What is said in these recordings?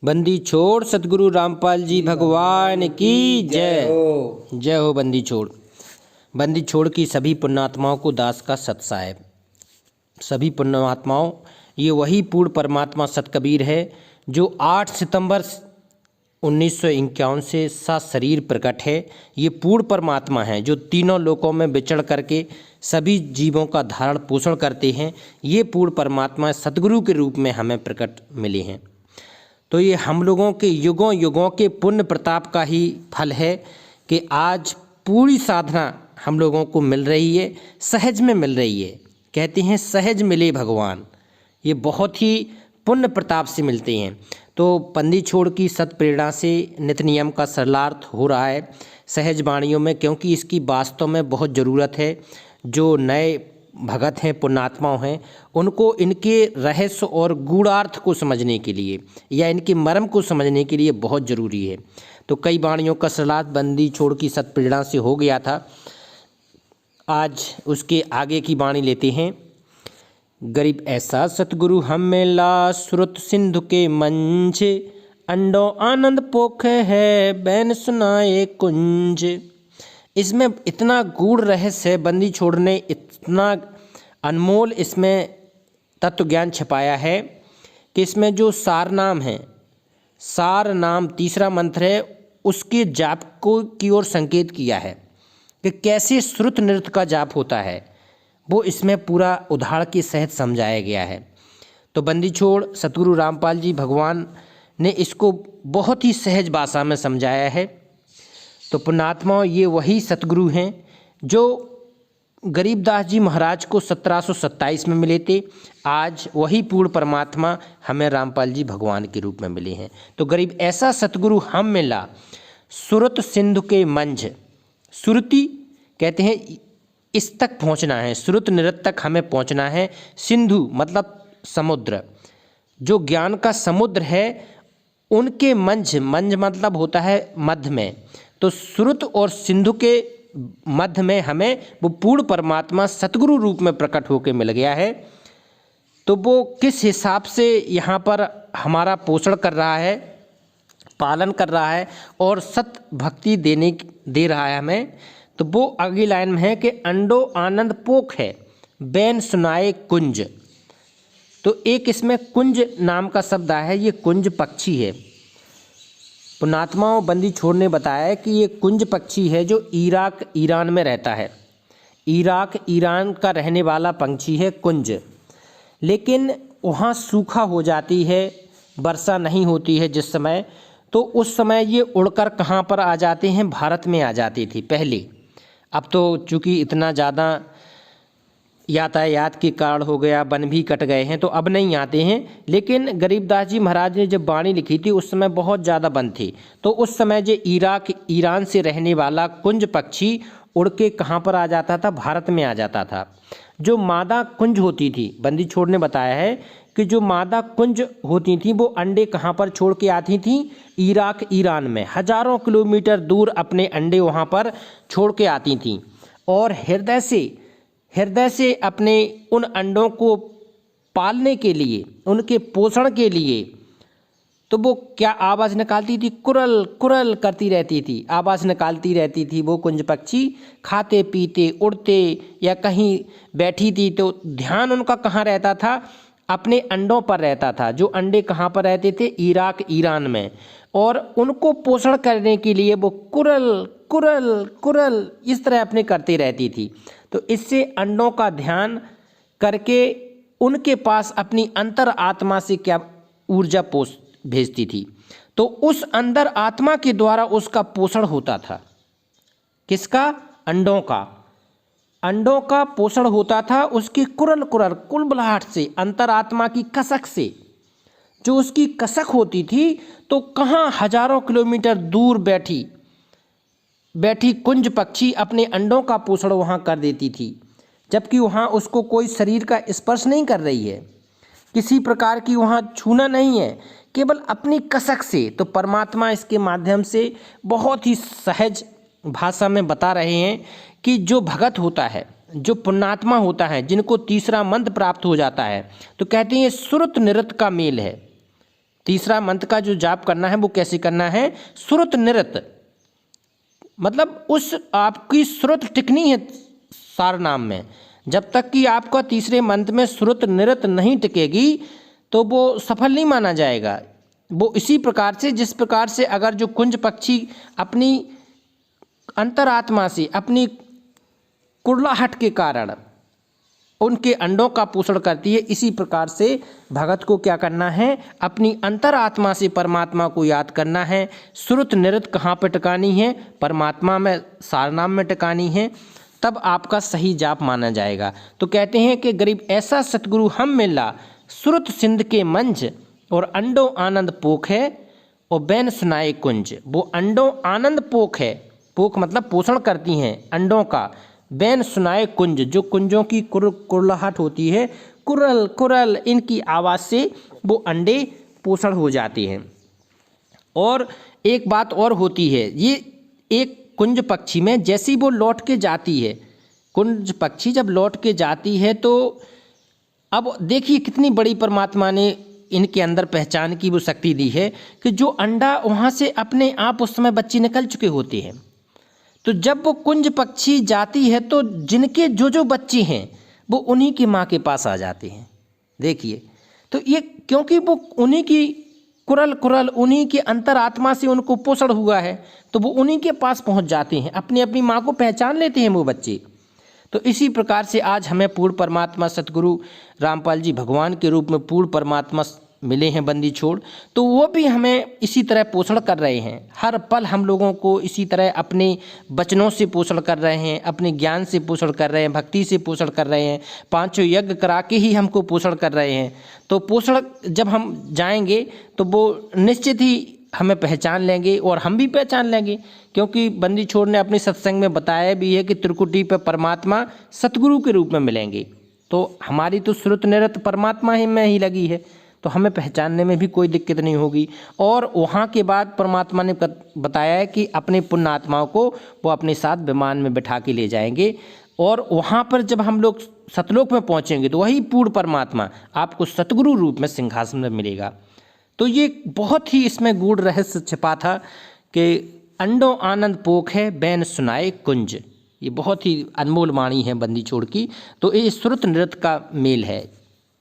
बंदी छोड़ सतगुरु रामपाल जी भगवान की जय। जय हो बंदी छोड़। बंदी छोड़ की सभी पुण्यात्माओं को दास का सत साहेब। सभी पुण्यात्माओं, ये वही पूर्ण परमात्मा सत कबीर है जो 8 सितंबर 1951 से शरीर प्रकट है। ये पूर्ण परमात्मा है जो तीनों लोकों में विचरण करके सभी जीवों का धारण पोषण करते हैं। ये पूर्ण परमात्मा सतगुरु के रूप में हमें प्रकट मिले हैं। तो ये हम लोगों के युगों युगों के पुण्य प्रताप का ही फल है कि आज पूरी साधना हम लोगों को मिल रही है, सहज में मिल रही है। कहते हैं सहज मिले भगवान, ये बहुत ही पुण्य प्रताप से मिलते हैं। तो बंदी छोड़ की सत प्रेरणा से नित्य नियम का सरलार्थ हो रहा है सहज वाणियों में, क्योंकि इसकी वास्तव में बहुत ज़रूरत है। जो नए भगत हैं, पुण्यात्माओं हैं, उनको इनके रहस्य और गूढ़ार्थ को समझने के लिए या इनके मर्म को समझने के लिए बहुत ज़रूरी है। तो कई वाणियों का सरलार्थ बंदी छोड़ की सत प्रेरणा से हो गया था। आज उसके आगे की वाणी लेते हैं। गरीब ऐसा सतगुरु हम मिला श्रुत सिंधु के मंच, अंडो आनंद पोख है बैन सुनाए कुंज। इसमें इतना गूढ़ रहस्य है, बंदी छोड़ ने इतना अनमोल इसमें तत्व ज्ञान छिपाया है कि इसमें जो सार नाम है, सार नाम तीसरा मंत्र है, उसके जाप को की ओर संकेत किया है कि कैसे श्रुत नृत्य का जाप होता है, वो इसमें पूरा उदाहरण के सहित समझाया गया है। तो बंदी छोड़ सतगुरु रामपाल जी भगवान ने इसको बहुत ही सहज भाषा में समझाया है। तो पुण्यात्माओं, ये वही सतगुरु हैं जो गरीबदास जी महाराज को 1727 में मिले थे। आज वही पूर्ण परमात्मा हमें रामपाल जी भगवान के रूप में मिले हैं। तो गरीब ऐसा सतगुरु हम मिला सुरत सिंधु के मंझ। सुरति कहते हैं इस तक पहुंचना है, श्रुत नृत्य तक हमें पहुंचना है। सिंधु मतलब समुद्र, जो ज्ञान का समुद्र है, उनके मंझ, मंझ मतलब होता है मध्य में। तो श्रुत और सिंधु के मध्य में हमें वो पूर्ण परमात्मा सतगुरु रूप में प्रकट होकर मिल गया है। तो वो किस हिसाब से यहाँ पर हमारा पोषण कर रहा है, पालन कर रहा है और सत भक्ति दे रहा है हमें, तो वो अगली लाइन में है कि अंडो आनंद पोख है बैन सुनाए कुंज। तो एक इसमें कुंज नाम का शब्द आया है, ये कुंज पक्षी है। पुण्यात्माओं, बंदी छोड़ ने बताया है कि ये कुंज पक्षी है जो इराक ईरान में रहता है। इराक ईरान का रहने वाला पंछी है कुंज। लेकिन वहाँ सूखा हो जाती है, वर्षा नहीं होती है जिस समय, तो उस समय ये उड़कर कहाँ पर आ जाते हैं, भारत में आ जाती थी पहले। अब तो चूँकि इतना ज़्यादा यातायात के कारण हो गया, वन भी कट गए हैं, तो अब नहीं आते हैं। लेकिन गरीबदास जी महाराज ने जब वाणी लिखी थी उस समय बहुत ज़्यादा वन थे। तो उस समय जो इराक ईरान से रहने वाला कुंज पक्षी उड़ के कहाँ पर आ जाता था, भारत में आ जाता था। जो मादा कुंज होती थी, बंदी छोड़ ने बताया है कि जो मादा कुंज होती थी वो अंडे कहाँ पर छोड़ के आती थी, इराक ईरान में हजारों किलोमीटर दूर अपने अंडे वहाँ पर छोड़ के आती थी। और हृदय से अपने उन अंडों को पालने के लिए, उनके पोषण के लिए, तो वो क्या आवाज़ निकालती थी, कुरल कुरल करती रहती थी, आवाज़ निकालती रहती थी। वो कुंज पक्षी खाते पीते उड़ते या कहीं बैठी थी तो ध्यान उनका कहाँ रहता था, अपने अंडों पर रहता था। जो अंडे कहाँ पर रहते थे, इराक ईरान में। और उनको पोषण करने के लिए वो कुरल कुरल कुरल इस तरह अपने करती रहती थी। तो इससे अंडों का ध्यान करके उनके पास अपनी अंतर आत्मा से क्या ऊर्जा भेजती थी। तो उस अंदर आत्मा के द्वारा उसका पोषण होता था। किसका? अंडों का। अंडों का पोषण होता था उसकी कुरल कुरल कुलबुलाहट से, अंतरात्मा की कसक से। जो उसकी कसक होती थी तो कहाँ हजारों किलोमीटर दूर बैठी कुंज पक्षी अपने अंडों का पोषण वहाँ कर देती थी, जबकि वहाँ उसको कोई शरीर का स्पर्श नहीं कर रही है, किसी प्रकार की वहाँ छूना नहीं है, केवल अपनी कसक से। तो परमात्मा इसके माध्यम से बहुत ही सहज भाषा में बता रहे हैं कि जो भगत होता है, जो पुण्यात्मा होता है, जिनको तीसरा मंत्र प्राप्त हो जाता है, तो कहते हैं ये श्रुत नृत्य का मेल है। तीसरा मंत्र का जो जाप करना है वो कैसे करना है, श्रुत निरत, मतलब उस आपकी श्रुत टिकनी है सार नाम में। जब तक कि आपका तीसरे मंत्र में श्रुत निरत नहीं टिकेगी तो वो सफल नहीं माना जाएगा। वो इसी प्रकार से, जिस प्रकार से अगर जो कुंज पक्षी अपनी अंतरात्मा से, अपनी कुरलाहट के कारण उनके अंडों का पोषण करती है, इसी प्रकार से भगत को क्या करना है, अपनी अंतरात्मा से परमात्मा को याद करना है। श्रुत निरत कहाँ पर टिकानी है, परमात्मा में, सारनाम में टिकानी है, तब आपका सही जाप माना जाएगा। तो कहते हैं कि गरीब ऐसा सतगुरु हम मिला, श्रुत सिंध के मंझ, और अंडों आनंद पोख है, और बैन सुनाए कुंज। वो अंडों आनंद पोख है, पोख मतलब पोषण करती हैं अंडों का, बैन सुनाए कुंज, जो कुंजों की कुरलाहट होती है, कुरल कुरल, इनकी आवाज़ से वो अंडे पोषण हो जाते हैं। और एक बात और होती है, ये एक कुंज पक्षी में जैसी वो लौट के जाती है, कुंज पक्षी जब लौट के जाती है तो अब देखिए कितनी बड़ी परमात्मा ने इनके अंदर पहचान की वो शक्ति दी है कि जो अंडा वहाँ से अपने आप उस समय बच्चे निकल चुके होते हैं, तो जब वो कुंज पक्षी जाती है तो जिनके जो जो बच्चे हैं वो उन्हीं की माँ के पास आ जाते हैं। देखिए, तो ये क्योंकि वो उन्हीं की कुरल कुरल, उन्हीं के अंतरात्मा से उनको पोषण हुआ है, तो वो उन्हीं के पास पहुंच जाते हैं, अपनी अपनी माँ को पहचान लेते हैं वो बच्चे। तो इसी प्रकार से आज हमें पूर्ण परमात्मा सतगुरु रामपाल जी भगवान के रूप में पूर्ण परमात्मा मिले हैं बंदी छोड़, तो वो भी हमें इसी तरह पोषण कर रहे हैं। हर पल हम लोगों को इसी तरह अपने वचनों से पोषण कर रहे हैं, अपने ज्ञान से पोषण कर रहे हैं, भक्ति से पोषण कर रहे हैं, पांचों यज्ञ करा के ही हमको पोषण कर रहे हैं। तो पोषण जब हम जाएंगे तो वो निश्चित ही हमें पहचान लेंगे और हम भी पहचान लेंगे, क्योंकि बंदी छोड़ ने अपने सत्संग में बताया भी है कि त्रिकुटी पर परमात्मा सतगुरु के रूप में मिलेंगे। तो हमारी तो श्रुत निरत परमात्मा ही में ही लगी है, तो हमें पहचानने में भी कोई दिक्कत नहीं होगी। और वहाँ के बाद परमात्मा ने बताया है कि अपने पुण्य आत्माओं को वो अपने साथ विमान में बिठा के ले जाएंगे, और वहाँ पर जब हम लोग सतलोक में पहुँचेंगे तो वही पूर्ण परमात्मा आपको सतगुरु रूप में सिंहासन में मिलेगा। तो ये बहुत ही इसमें गूढ़ रहस्य छिपा था कि अंडों आनंद पोख है, बैन सुनाए कुंज। ये बहुत ही अनमोल वाणी है बंदी छोड़ की। तो ये श्रुत नृत्य का मेल है,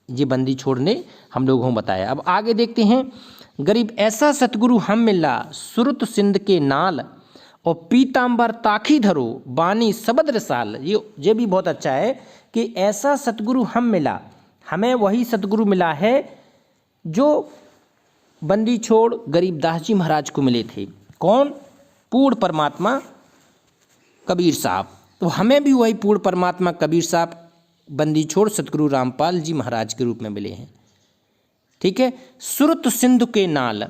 ये बंदी छोड़ ने हम लोगों को बताया। अब आगे देखते हैं, गरीब ऐसा सतगुरु हम मिला, श्रुत सिंध के नाल, और पीताम्बर ताखी धरो, बानी सबद रसाल। ये भी बहुत अच्छा है कि ऐसा सतगुरु हम मिला, हमें वही सतगुरु मिला है जो बंदी छोड़ गरीबदास जी महाराज को मिले थे। कौन? पूर्ण परमात्मा कबीर साहब। तो हमें भी वही पूर्ण परमात्मा कबीर साहब बंदी छोड़ सतगुरु रामपाल जी महाराज के रूप में मिले हैं। ठीक है। श्रुत सिंधु के नाल,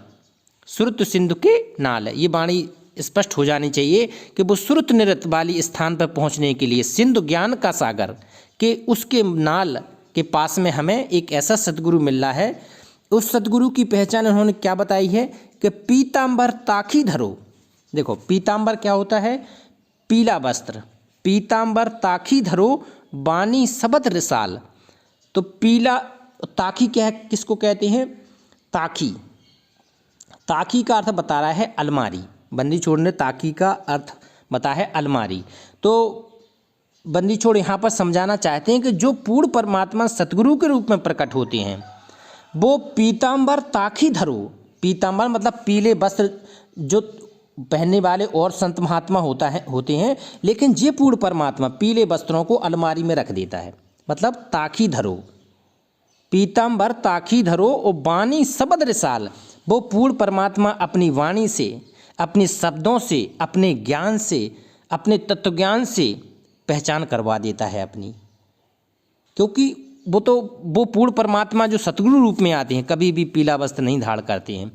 श्रुत सिंधु के नाल, ये वाणी स्पष्ट हो जानी चाहिए कि वो श्रुत निरत वाली स्थान पर पहुंचने के लिए सिंधु ज्ञान का सागर के उसके नाल के पास में हमें एक ऐसा सतगुरु मिल रहा है। उस सतगुरु की पहचान उन्होंने क्या बताई है कि पीताम्बर ताखी धरो। देखो पीताम्बर क्या होता है? पीला वस्त्र। पीताम्बर ताखी धरो, बानी सबद रिसाल। तो पीला ताखी क्या है, किसको कहते हैं? ताखी। ताखी का अर्थ बता रहा है अलमारी। बंदी छोड़ ने ताखी का अर्थ बताया है अलमारी। तो बंदी छोड़ यहाँ पर समझाना चाहते हैं कि जो पूर्ण परमात्मा सतगुरु के रूप में प्रकट होते हैं वो पीताम्बर ताखी धरो। पीताम्बर मतलब पीले वस्त्र जो पहनने वाले और संत महात्मा होते हैं, लेकिन ये पूर्ण परमात्मा पीले वस्त्रों को अलमारी में रख देता है। मतलब ताखी धरो, पीताम्बर ताखी धरो, और वाणी सबद रिसाल। वो पूर्ण परमात्मा अपनी वाणी से, अपने शब्दों से, अपने ज्ञान से, अपने तत्वज्ञान से पहचान करवा देता है अपनी। क्योंकि वो पूर्ण परमात्मा जो सतगुरु रूप में आते हैं कभी भी पीला वस्त्र नहीं धारण करते हैं,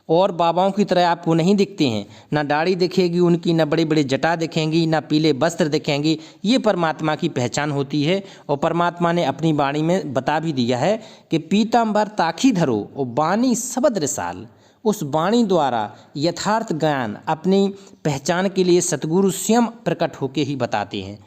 और बाबाओं की तरह आपको नहीं दिखते हैं। ना दाढ़ी दिखेगी उनकी, ना बड़े बड़े जटा दिखेंगी, ना पीले वस्त्र दिखेंगे। ये परमात्मा की पहचान होती है। और परमात्मा ने अपनी वाणी में बता भी दिया है कि पीताम्बर ताखी धरो और वाणी सबद रिसाल। उस वाणी द्वारा यथार्थ ज्ञान अपनी पहचान के लिए सतगुरु स्वयं प्रकट होके ही बताते हैं।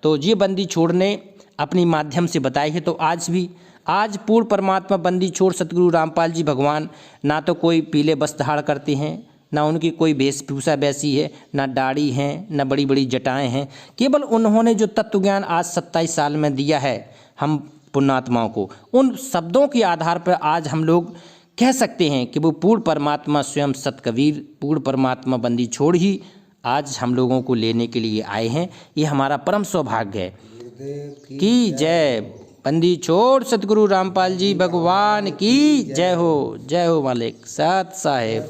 तो ये बंदी छोड़ने अपनी माध्यम से बताई है। तो आज भी आज पूर्ण परमात्मा बंदी छोड़ सतगुरु रामपाल जी भगवान ना तो कोई पीले वस्त्र धारण करते हैं, ना उनकी कोई वेशभूषा वैसी है, ना दाढ़ी है, ना बड़ी बड़ी जटाएं हैं। केवल उन्होंने जो तत्व ज्ञान आज 27 साल में दिया है हम पुण्यात्माओं को, उन शब्दों के आधार पर आज हम लोग कह सकते हैं कि वो पूर्ण परमात्मा स्वयं सतकबीर पूर्ण परमात्मा बंदी छोड़ ही आज हम लोगों को लेने के लिए आए हैं। ये हमारा परम सौभाग्य है। की जय। बंदी छोड़ सतगुरु रामपाल जी भगवान की जय हो। जय हो मालिक सत साहेब।